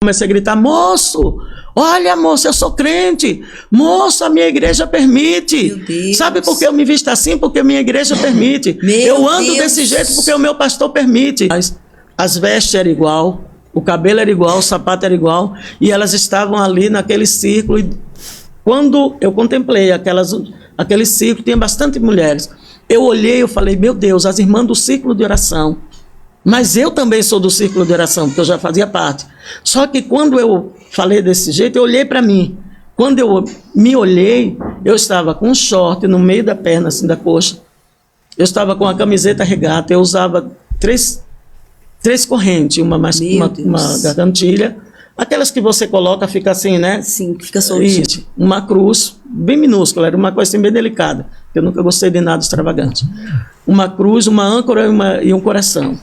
Comecei a gritar: moço, olha, moço, eu sou crente. Moço, a minha igreja permite. Sabe por que eu me visto assim? Porque a minha igreja permite. Eu ando desse jeito porque o meu pastor permite. As vestes eram igual, o cabelo era igual, o sapato era igual, e elas estavam ali naquele círculo. E quando eu contemplei aquele círculo, tinha bastante mulheres. Eu olhei e falei: meu Deus, as irmãs do círculo de oração. Mas eu também sou do círculo de oração, porque eu já fazia parte. Só que quando eu falei desse jeito, eu olhei para mim. Quando eu me olhei, eu estava com um short no meio da perna, assim, da coxa. Eu estava com a camiseta regata, eu usava três correntes, uma gargantilha, aquelas que você coloca, fica assim, né? Sim, que fica soltinho. Uma cruz, bem minúscula, era uma coisa assim, bem delicada, eu nunca gostei de nada extravagante. Uma cruz, uma âncora e um coração.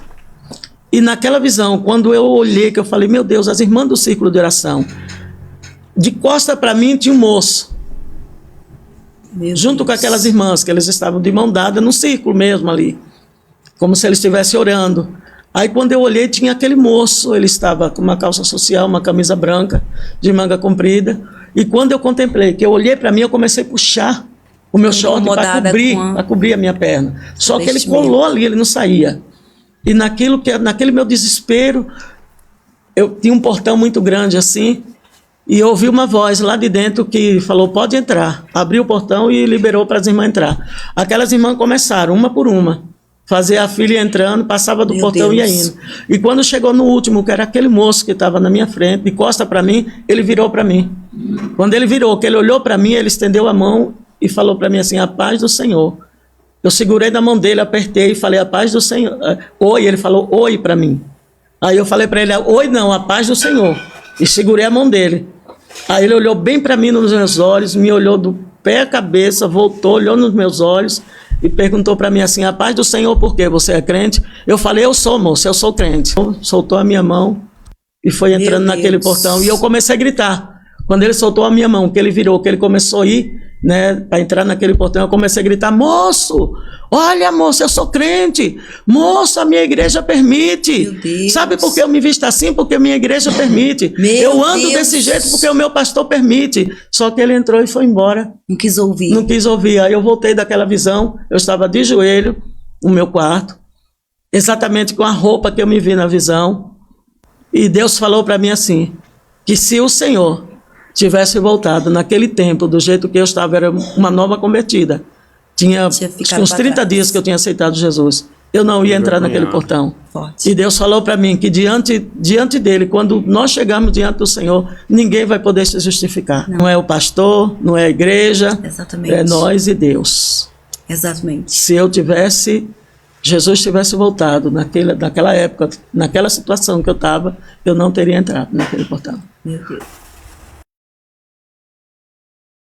E naquela visão, quando eu olhei, que eu falei: meu Deus, as irmãs do círculo de oração, de costa para mim tinha um moço, junto com aquelas irmãs, que eles estavam de mão dada no círculo mesmo ali, como se eles estivessem orando. Aí quando eu olhei, tinha aquele moço, ele estava com uma calça social, uma camisa branca, de manga comprida, e quando eu contemplei, que eu olhei para mim, eu comecei a puxar o meu short para cobrir a minha perna. Só que ele colou ali, ele não saía. E naquele meu desespero, eu tinha um portão muito grande assim, e eu ouvi uma voz lá de dentro que falou: pode entrar. Abriu o portão e liberou para as irmãs entrar. Aquelas irmãs começaram, uma por uma, fazer a filha entrando, passava do portão e ia indo. E quando chegou no último, que era aquele moço que estava na minha frente, de costa para mim, ele virou para mim. Quando ele virou, que ele olhou para mim, ele estendeu a mão e falou para mim assim: a paz do Senhor. Eu segurei na mão dele, apertei e falei: a paz do Senhor. Oi, ele falou oi para mim. Aí eu falei para ele: oi não, a paz do Senhor. E segurei a mão dele. Aí ele olhou bem para mim nos meus olhos, me olhou do pé à cabeça, voltou, olhou nos meus olhos e perguntou para mim assim: a paz do Senhor, por quê? Você é crente? Eu falei: eu sou, moço, eu sou crente. Soltou a minha mão e foi entrando naquele portão. E eu comecei a gritar. Quando ele soltou a minha mão, que ele virou, que ele começou a ir, né, para entrar naquele portão, eu comecei a gritar: moço, olha, moço, eu sou crente. Moço, a minha igreja permite. Sabe por que eu me visto assim? Porque a minha igreja permite. Eu ando desse jeito porque o meu pastor permite. Só que ele entrou e foi embora. Não quis ouvir. Não quis ouvir. Aí eu voltei daquela visão, eu estava de joelho no meu quarto, exatamente com a roupa que eu me vi na visão. E Deus falou para mim assim, que se o Senhor tivesse voltado naquele tempo, do jeito que eu estava, era uma nova convertida. Tinha uns 30 dias que eu tinha aceitado Jesus. Eu não ia entrar naquele portão. Forte. E Deus falou para mim que diante dele, quando nós chegarmos diante do Senhor, ninguém vai poder se justificar. Não é o pastor, não é a igreja, exatamente, é nós e Deus. Exatamente. Se Jesus tivesse voltado naquela época, naquela situação que eu estava, eu não teria entrado naquele portão. Meu Deus.